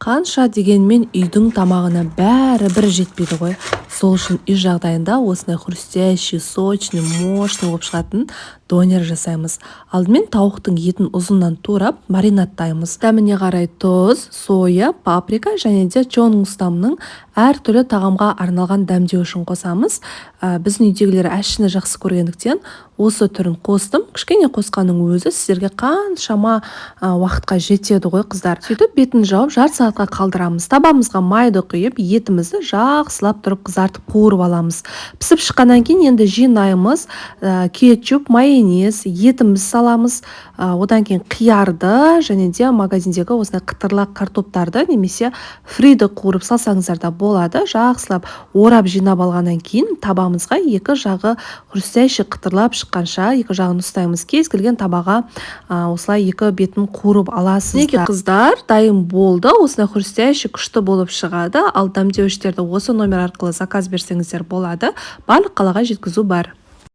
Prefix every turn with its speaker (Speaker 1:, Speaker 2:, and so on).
Speaker 1: қанша дегенмен үйдің тамағына бәрібір жетпейді ғой. Сол үшін үй жағдайында осындай хрустящий, сочный, мощный болып шығатын донер жасаймыз. Алдымен тауықтың етін ұзыннан турап маринадтаймыз. Дәміне қарай тұз, соя, паприка және де чонгстамның әртүрлі тағамға арналған дәмдеу үшін қосамыз. Біздің үйдегілер әшіні жақсы көргендіктен осы түрін қостым. Кішкене қосқанның өзі сіздерге қаншама уақытқа жетеді ғой қыздар. Сөйтіп бетін жауып жарты сағатқа қалдырамыз. Табамызға майды құйып, етімізді жақсылап тұрып қызартып қуырып аламыз. Пісіп шыққаннан кейін енді жинаймыз. Кетчуп, майонез, етіміз саламыз. Одан кейін қиярды және де магазиндегі осындай қытырлақ картоптарды немесе фриді қуырып салсаңыздар да болады. Жақсылап орап жинап алғаннан кейін табамызға екі жағы хрустящий қытырлап шыққанша екі жағын ұстаймыз. Кез келген табаға осылай екі бетін қуырып аласыздар. Неге қыздар, дайын болды. Осындай хрустящий күшті болып шығады. Ал дәмдеуіштерді осы номер арқылы заказ берсеңіздер болады. Барлық қалаға жеткізу бар.